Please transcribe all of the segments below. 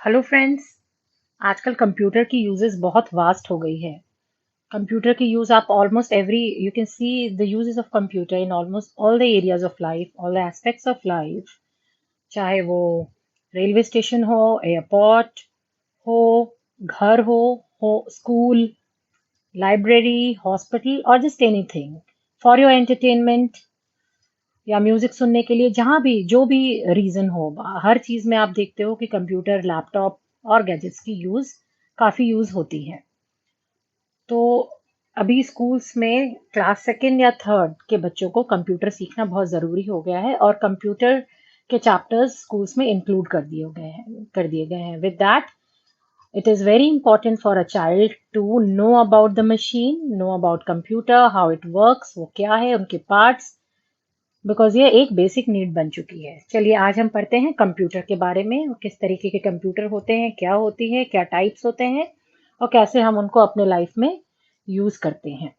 Hello friends. आजकल computer की uses बहुत वास्ट हो गई है। कंप्यूटर की यूज आप almost every you can see the uses of computer in almost all the areas of life, all the aspects of life. चाहे वो रेलवे स्टेशन हो, एयरपोर्ट हो, घर हो स्कूल, लाइब्रेरी, हॉस्पिटल और just anything for your entertainment या music सुनने के लिए, जहां भी जो भी रीजन हो, हर चीज में आप देखते हो कि कंप्यूटर, लैपटॉप और गैजेट्स की काफी यूज होती है। तो अभी स्कूल्स में क्लास सेकेंड या थर्ड के बच्चों को कंप्यूटर सीखना बहुत जरूरी हो गया है और कंप्यूटर के चैप्टर्स स्कूल्स में इंक्लूड कर दिए गए हैं with that it is very important for a child to know about the machine, know about computer, how it works, वो क्या है, उनके पार्ट्स, बिकॉज ये एक बेसिक नीड बन चुकी है। चलिए आज हम पढ़ते हैं कंप्यूटर के बारे में, किस तरीके के कंप्यूटर होते हैं, क्या होती है, क्या टाइप्स होते हैं और कैसे हम उनको अपने लाइफ में यूज करते हैं।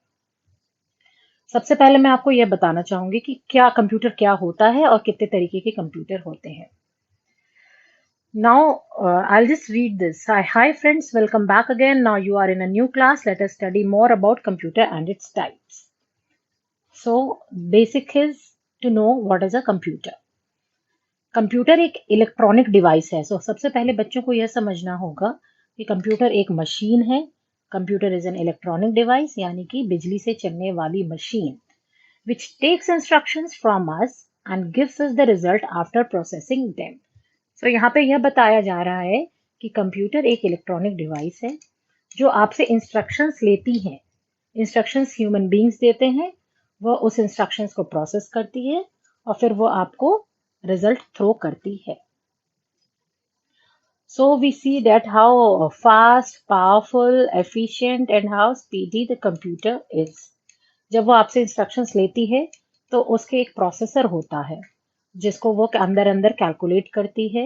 सबसे पहले मैं आपको यह बताना चाहूंगी कि क्या होता है और कितने तरीके के कंप्यूटर होते हैं। Now, I'll just read this. Hi friends, welcome back again. Now you are in a new class. Let us study more about computer and its types. So, basic is to know what is a computer. Computer एक electronic device है। सबसे पहले बच्चों को यह समझना होगा कि कंप्यूटर एक मशीन है। Computer is an electronic device, यानी कि बिजली से चलने वाली machine which takes instructions from us and gives us the result after processing them. यहाँ पे यह बताया जा रहा है कि कंप्यूटर एक इलेक्ट्रॉनिक डिवाइस है जो आपसे इंस्ट्रक्शंस लेती है। इंस्ट्रक्शंस ह्यूमन बींग्स देते हैं, वह उस इंस्ट्रक्शंस को प्रोसेस करती है और फिर वो आपको रिजल्ट थ्रो करती है। So we see that how fast, powerful, efficient and how speedy the computer is. जब वो आपसे इंस्ट्रक्शंस लेती है तो उसके एक प्रोसेसर होता है जिसको वो अंदर अंदर कैलकुलेट करती है।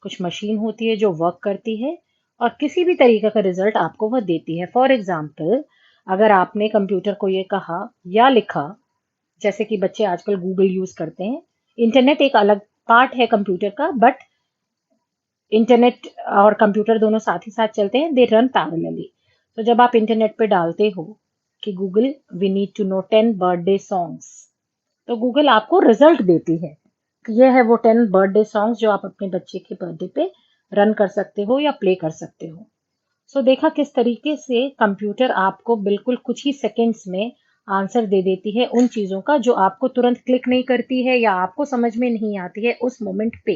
कुछ मशीन होती है जो वर्क करती है और किसी भी तरीके का रिजल्ट आपको वह देती है। फॉर एग्जाम्पल, अगर आपने कंप्यूटर को ये कहा या लिखा, जैसे कि बच्चे आजकल गूगल यूज करते हैं, इंटरनेट एक अलग पार्ट है कंप्यूटर का, बट इंटरनेट और कंप्यूटर दोनों साथ ही साथ चलते हैं, दे रन पैरेलली। तो जब आप इंटरनेट पे डालते हो कि Google we need to know 10 birthday songs, तो गूगल आपको रिजल्ट देती है कि यह है वो 10 बर्थडे सॉन्ग्स जो आप अपने बच्चे के बर्थडे पे रन कर सकते हो या प्ले कर सकते हो। देखा किस तरीके से कंप्यूटर आपको बिल्कुल कुछ ही सेकंड्स में आंसर दे देती है उन चीजों का जो आपको तुरंत क्लिक नहीं करती है या आपको समझ में नहीं आती है उस मोमेंट पे।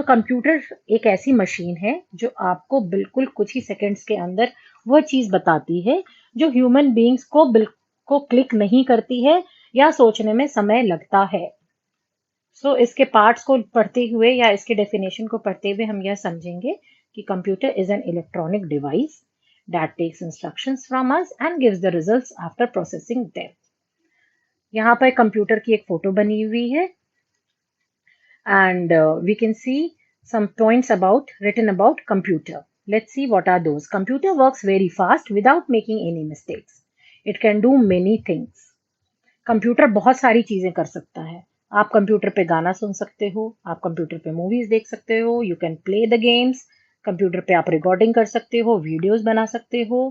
कंप्यूटर एक ऐसी मशीन है जो आपको बिल्कुल कुछ ही सेकंड्स के अंदर वह चीज बताती है जो ह्यूमन बीइंग्स को क्लिक नहीं करती है या सोचने में समय लगता है। इसके पार्ट्स को पढ़ते हुए या इसके डेफिनेशन को पढ़ते हुए हम यह समझेंगे कि computer is an electronic device that takes instructions from us and gives the results after processing them. यहाँ पर कंप्यूटर की एक फोटो बनी हुई है and we can see some points written about computer. Let's see what are those. Computer works very fast without making any mistakes. It can do many things. Computer बहुत सारी चीजें कर सकता है। आप कंप्यूटर पे गाना सुन सकते हो, आप कंप्यूटर पे मूवीज देख सकते हो, you can play the games. Computer पे आप रिकॉर्डिंग कर सकते हो, वीडियोस बना सकते हो।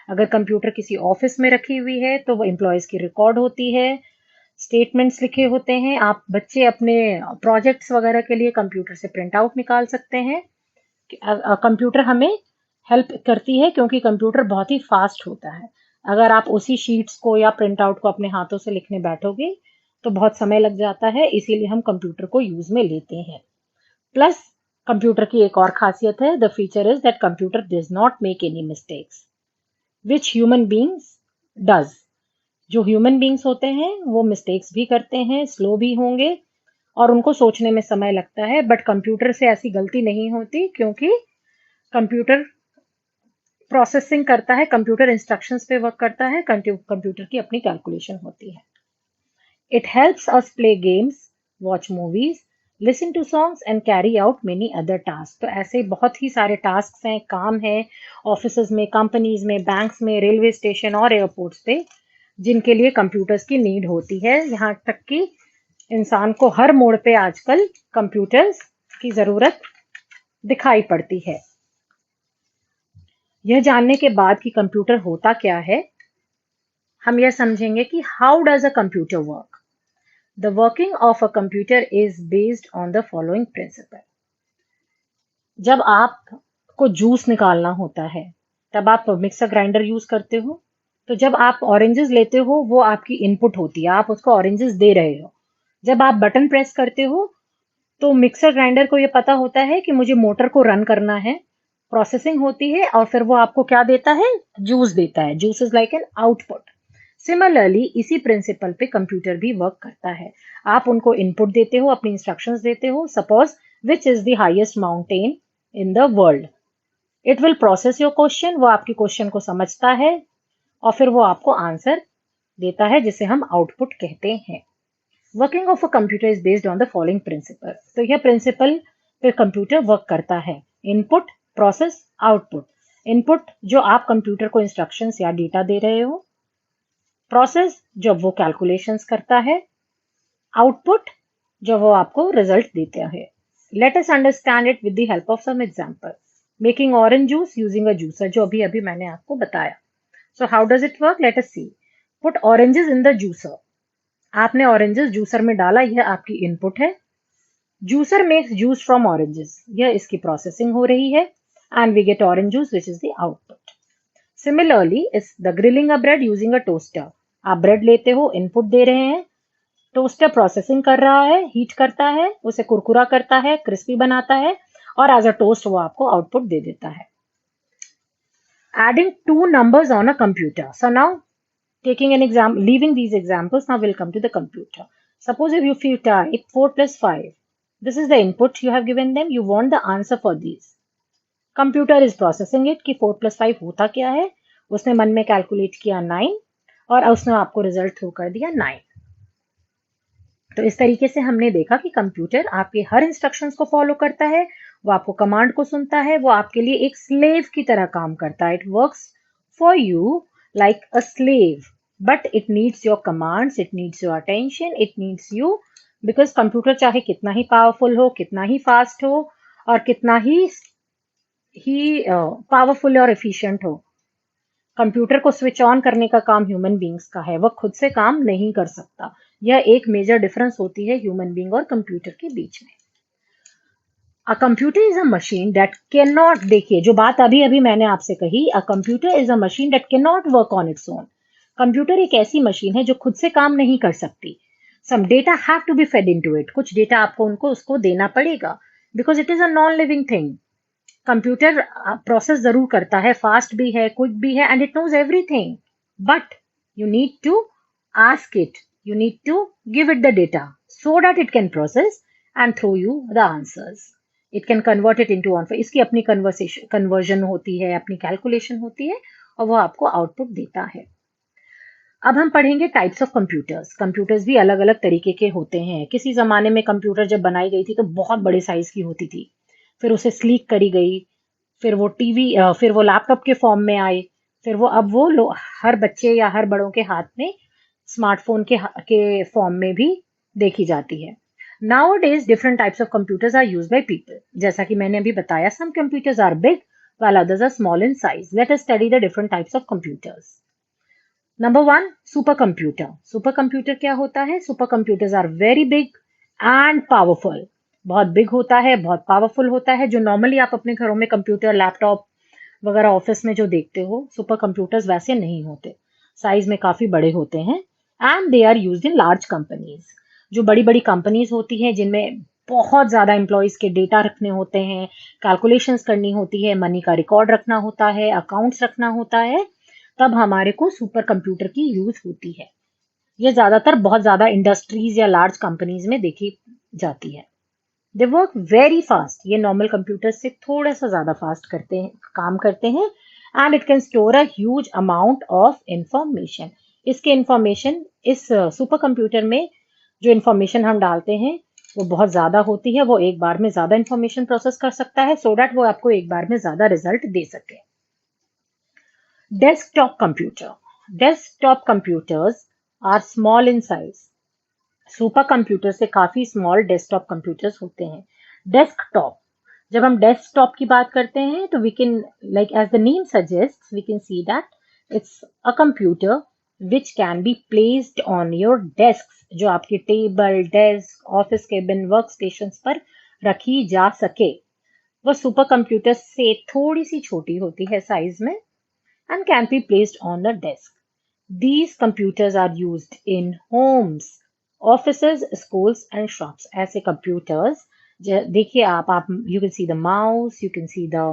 अगर कंप्यूटर किसी ऑफिस में रखी हुई है तो वो एम्प्लॉयज की रिकॉर्ड होती है, स्टेटमेंट्स लिखे होते हैं। आप बच्चे अपने प्रोजेक्ट्स वगैरह के लिए कंप्यूटर से प्रिंट आउट निकाल सकते हैं। कंप्यूटर हमें हेल्प करती है क्योंकि कंप्यूटर बहुत ही फास्ट होता है। अगर आप उसी शीट्स को या प्रिंट आउट को अपने हाथों से लिखने बैठोगे तो बहुत समय लग जाता है, इसीलिए हम कंप्यूटर को यूज में लेते हैं। प्लस कंप्यूटर की एक और खासियत है, the feature is that computer does not make any mistakes which human beings does. जो ह्यूमन बींग्स होते हैं वो मिस्टेक्स भी करते हैं, स्लो भी होंगे और उनको सोचने में समय लगता है, बट कंप्यूटर से ऐसी गलती नहीं होती क्योंकि कंप्यूटर प्रोसेसिंग करता है, कंप्यूटर इंस्ट्रक्शंस पे वर्क करता है, कंप्यूटर की अपनी कैलकुलेशन होती है। It helps us play games, watch movies, listen to songs and carry out many other task. तो ऐसे बहुत ही सारे टास्क हैं, काम है ऑफिस में, कंपनीज में, बैंक्स में, रेलवे स्टेशन और एयरपोर्ट्स पे, जिनके लिए कंप्यूटर्स की नीड होती है। यहाँ तक कि इंसान को हर मोड़ पे आजकल कंप्यूटर्स की जरूरत दिखाई पड़ती है। यह जानने के बाद कि कंप्यूटर होता क्या है, हम यह समझेंगे कि how does a computer work. The working of a computer is based on the following principle. जब आपको जूस निकालना होता है, तब आप मिक्सर ग्राइंडर यूज करते हो। तो जब आप ऑरेंजेस लेते हो, वो आपकी इनपुट होती है, आप उसको ऑरेंजेस दे रहे हो। जब आप बटन प्रेस करते हो, तो मिक्सर ग्राइंडर को ये पता होता है कि मुझे मोटर को रन करना है, प्रोसेसिंग होती है और फिर वो आपको क्या देता है, जूस देता है। Juice is like an output. Similarly इसी प्रिंसिपल पे कंप्यूटर भी वर्क करता है। आप उनको इनपुट देते हो, अपनी इंस्ट्रक्शंस देते हो। Suppose which is the highest mountain in the world, it will process your question. वो आपके क्वेश्चन को समझता है और फिर वो आपको आंसर देता है, जिसे हम आउटपुट कहते हैं। Working of a computer is based on the following principle. तो यह प्रिंसिपल पे कंप्यूटर वर्क करता है। Input, process, output. इनपुट जो आप कंप्यूटर को इंस्ट्रक्शंस या डेटा दे रहे हो। प्रोसेस जब वो कैलकुलेशंस करता है। आउटपुट जब वो आपको रिजल्ट देता है। Let us understand it with the help of some example. Making orange juice using a juicer, जो अभी अभी मैंने आपको बताया। So how does it work, let us see. Put oranges in the juicer. आपने ऑरेंजेस जूसर में डाला, यह आपकी इनपुट है। Juicer makes juice from oranges, यह इसकी प्रोसेसिंग हो रही है। And we get orange juice which is the output. Similarly is the grilling a bread using a toaster. आप ब्रेड लेते हो, इनपुट दे रहे हैं, टोस्टर प्रोसेसिंग कर रहा है, हीट करता है, उसे कुरकुरा करता है, क्रिस्पी बनाता है और एज अ टोस्ट वो आपको आउटपुट दे देता है। Adding two numbers on a computer. So now taking an example, leaving these examples, now we'll come to the computer. Suppose if you type 4 plus 5, this is the input you have given them, you want the answer for these. Computer is processing it कि 4 plus 5 होता क्या है, उसने मन में calculate किया 9 और उसने आपको रिजल्ट थ्रो कर दिया 9। तो इस तरीके से हमने देखा कि कंप्यूटर आपके हर इंस्ट्रक्शंस को फॉलो करता है, वो आपको कमांड को सुनता है, वो आपके लिए एक स्लेव की तरह काम करता है। It works for you like a slave, but it needs your commands, it needs your attention, it needs you. Because computer चाहे कितना ही पावरफुल हो, कितना ही फास्ट हो और कितना ही पावरफुल और एफिशिएंट हो, कंप्यूटर को स्विच ऑन करने का काम ह्यूमन बींग्स का है, वह खुद से काम नहीं कर सकता। यह एक मेजर डिफरेंस होती है ह्यूमन बींग और कंप्यूटर के बीच में। अ computer is a machine that can not, देखिए जो बात अभी अभी मैंने आपसे कही, अ computer is a machine that can not work on its own. Computer एक ऐसी मशीन है जो खुद से काम नहीं कर सकती। Some data have to be fed into it, कुछ डेटा आपको उसको देना पड़ेगा, because it is a non living thing. Computer process जरूर करता है, फास्ट भी है, क्विक भी है, and it knows everything, but you need to ask it, you need to give it the data so that it can process and throw you the answers. It can convert it into on, इसकी अपनी conversion होती है, अपनी calculation होती है और वो आपको आउटपुट देता है। अब हम पढ़ेंगे टाइप्स ऑफ कंप्यूटर्स। कंप्यूटर्स भी अलग अलग तरीके के होते हैं। किसी जमाने में कंप्यूटर जब बनाई गई थी तो बहुत बड़े साइज की होती थी, फिर उसे स्लीक करी गई, फिर वो टीवी, फिर वो लैपटॉप के फॉर्म में आए, फिर वो अब वो हर बच्चे या हर बड़ों के हाथ में स्मार्टफोन के फॉर्म में भी देखी जाती है। Nowadays different types of computers are used by people. जैसा कि मैंने अभी बताया, some computers are big while others are small in size. Let us study the different types of computers. Number 1, supercomputer. Supercomputer क्या होता है? Supercomputers are very big and powerful. बहुत big होता है, बहुत पावरफुल होता है। जो नॉर्मली आप अपने घरों में कंप्यूटर, लैपटॉप वगैरह ऑफिस में जो देखते हो, सुपर कंप्यूटर्स वैसे नहीं होते, साइज में काफी बड़े होते हैं। And they are used in large companies. जो बड़ी बड़ी कंपनीज होती हैं जिनमें बहुत ज्यादा एम्प्लॉयज के डेटा रखने होते हैं, कैलकुलेशंस करनी होती है, मनी का रिकॉर्ड रखना होता है, अकाउंट्स रखना होता है, तब हमारे को सुपर कंप्यूटर की यूज होती है। ये ज्यादातर बहुत ज्यादा इंडस्ट्रीज या लार्ज कंपनीज में देखी जाती है। दे वर्क वेरी फास्ट, ये नॉर्मल कंप्यूटर से थोड़ा सा ज्यादा फास्ट काम करते हैं। And it can store a huge amount of information. इसके इंफॉर्मेशन, इस सुपर कंप्यूटर में जो इंफॉर्मेशन हम डालते हैं वो बहुत ज्यादा होती है, वो एक बार में ज्यादा इंफॉर्मेशन प्रोसेस कर सकता है, सो दैट वो आपको एक बार में ज्यादा रिजल्ट दे सके। Desktop computer. Desktop computers are small in size. Super computer से काफी स्मॉल डेस्कटॉप कंप्यूटर्स होते हैं। डेस्कटॉप जब हम डेस्कटॉप की बात करते हैं तो we can, like as the name suggest, we can see that it's a computer which can be placed on your desk, जो आपकी टेबल, desk, office cabin, work station पर रखी जा सके। वह सुपर कंप्यूटर से थोड़ी सी छोटी होती है साइज में and can be placed on the desk. These computers are used in homes, offices, schools and shops. ऐसे computers, देखिए आप you can see the mouse, you can see the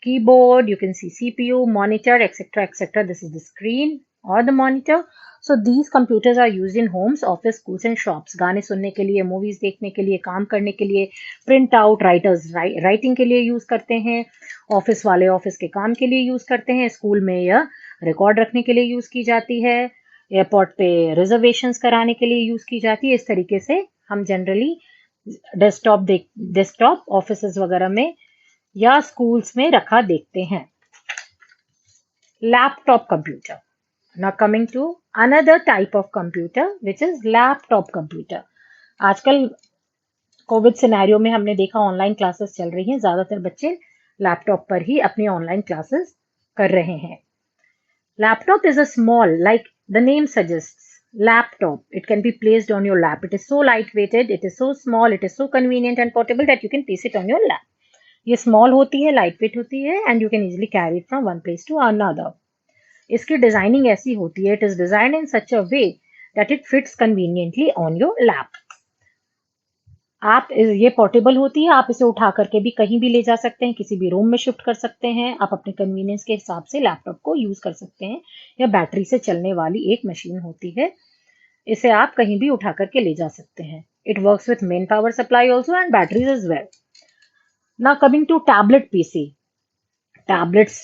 keyboard, you can see CPU, monitor, etc., etc. This is the screen or the monitor. So these computers are used in homes, office, schools and shops. गाने सुनने के लिए, movies देखने के लिए, काम करने के लिए, प्रिंट आउट, राइटर्स राइटिंग के लिए यूज करते हैं, ऑफिस वाले ऑफिस के काम के लिए यूज करते हैं, स्कूल में यह रिकॉर्ड रखने के लिए यूज की जाती है, एयरपोर्ट पे रिजर्वेशंस कराने के लिए यूज की जाती है। इस तरीके से हम जनरली डेस्कटॉप ऑफिस वगैरह में या स्कूल्स में रखा देखते हैं। Laptop computer. Now coming to another type of computer which is laptop computer. आजकल कोविड सिनेरियो में हमने देखा ऑनलाइन क्लासेस चल रही हैं, ज्यादातर बच्चे लैपटॉप पर ही अपनी ऑनलाइन क्लासेस कर रहे हैं। Laptop is a small, like the name suggests, laptop. It can be placed on your lap. It is so light weighted, it is so small, it is so convenient and portable that you can place it on your lap. ये small होती है, light weight होती है and you can easily carry it from one place to another. इसकी designing ऐसी होती है, it is designed in such a way that it fits conveniently on your lap. आप ये पोर्टेबल होती है, आप इसे उठा करके भी कहीं भी ले जा सकते हैं, किसी भी रूम में शिफ्ट कर सकते हैं। आप अपने कन्वीनियंस के हिसाब से लैपटॉप को यूज कर सकते हैं। या बैटरी से चलने वाली एक मशीन होती है, इसे आप कहीं भी उठा करके ले जा सकते हैं। It works with main power supply also and batteries as well. Now coming to tablet PC. Tablets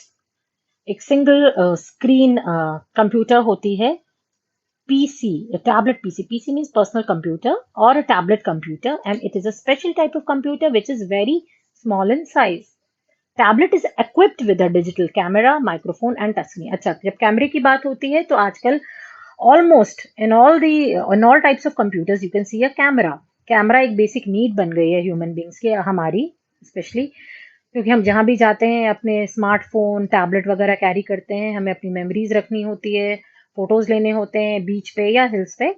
एक सिंगल स्क्रीन कंप्यूटर होती है। PC, a tablet PC. PC means personal computer or a tablet computer, and it is a special type of computer which is very small in size. Tablet is equipped with a digital camera, microphone and touchscreen. अच्छा, जब कैमरे की बात होती है तो आजकल almost in all types of computers you can see a camera. Camera एक बेसिक नीड बन गई है ह्यूमन बींग्स की, हमारी स्पेशली, क्योंकि हम जहाँ भी जाते हैं अपने स्मार्टफोन, टैबलेट वगैरह कैरी करते हैं, हमें अपनी मेमोरीज रखनी होती है, फोटोज लेने होते हैं बीच पे या हिल्स पे।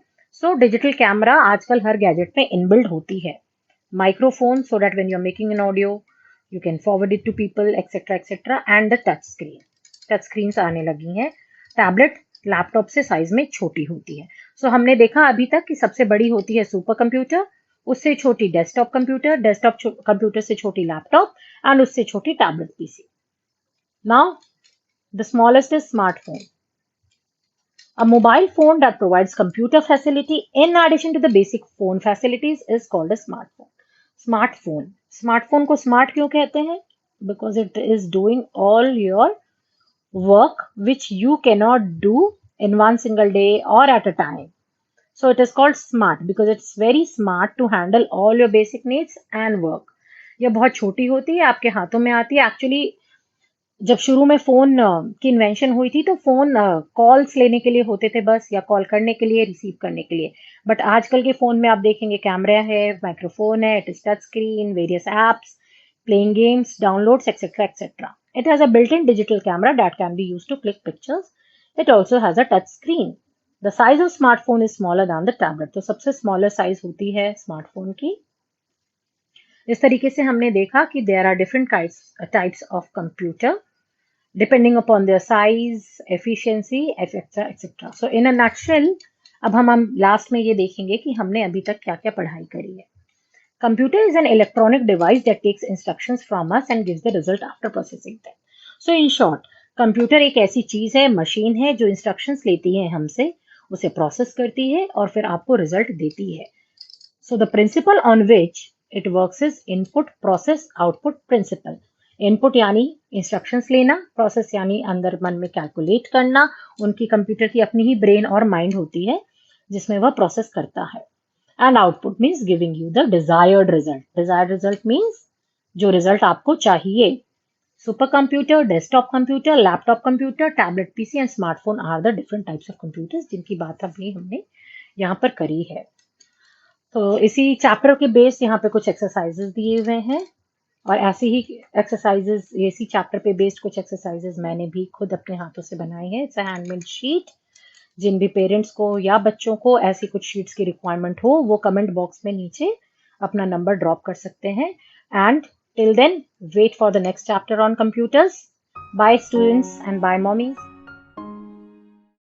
सो डिजिटल कैमरा आजकल हर गैजेट में इनबिल्ड होती है। Microphone, so that when you are making an audio you can forward it to people, etcetera etcetera, and the touch screen. Touch screen आने लगी हैं। टैबलेट लैपटॉप से size में छोटी होती है। सो हमने देखा अभी तक कि सबसे बड़ी होती है सुपर कंप्यूटर, उससे छोटी डेस्कटॉप कंप्यूटर, डेस्कटॉप कंप्यूटर से छोटी लैपटॉप एंड उससे छोटी tablet PC. Now the smallest is smartphone. A mobile phone that provides computer facility in addition to the basic phone facilities is called a smartphone. Smartphone. Smartphone को smart क्यों कहते हैं? Because it is doing all your work which you cannot do in one single day or at a time. So it is called smart because it's very smart to handle all your basic needs and work. यह बहुत छोटी होती है, आपके हाथों में आती है। एक्चुअली जब शुरू में फोन की इन्वेंशन हुई थी तो फोन कॉल्स लेने के लिए होते थे बस, या कॉल करने के लिए, रिसीव करने के लिए। बट आजकल के फोन में आप देखेंगे कैमरा है, माइक्रोफोन है, it is touch screen, various apps, playing games, downloads, etcetera etcetera. It has a built in digital camera that can be used to click pictures. It also has a touch screen. The size of smartphone is smaller than the tablet. तो सबसे smaller size होती है smartphone की। इस तरीके से हमने देखा कि there are different types of computer depending upon their size, efficiency, etc., etc. So in a nutshell, अब हम लास्ट में ये देखेंगे कि हमने अभी तक क्या क्या पढ़ाई करी है। Computer is an electronic device that takes instructions from us and gives the result after processing them. So in short, computer एक ऐसी चीज है, मशीन है जो इंस्ट्रक्शंस लेती है हमसे, उसे प्रोसेस करती है और फिर आपको रिजल्ट देती है। So the principle on which it works is input, process, output principle. Input यानी इंस्ट्रक्शंस लेना, प्रोसेस यानी अंदर मन में कैलकुलेट करना। उनकी कंप्यूटर की अपनी ही ब्रेन और माइंड होती है जिसमें वह प्रोसेस करता है। And output means giving you the desired result. Desired result means जो रिजल्ट आपको चाहिए। Super computer, desktop computer, laptop computer, tablet PC and smartphone are the different types of computers जिनकी बात अभी हमने यहाँ पर करी है। तो इसी चैप्टर के बेस यहाँ पे कुछ एक्सरसाइजेस दिए हुए हैं और ऐसी ही एक्सरसाइजेज, इसी चैप्टर पे बेस्ड कुछ एक्सरसाइजेज मैंने भी खुद अपने हाथों से बनाई है। It's a handmade sheet. जिन भी पेरेंट्स को या बच्चों को ऐसी कुछ शीट्स की रिक्वायरमेंट हो, वो कमेंट बॉक्स में नीचे अपना नंबर ड्रॉप कर सकते हैं। And till then, wait for the next chapter on computers. Bye students and bye mommies.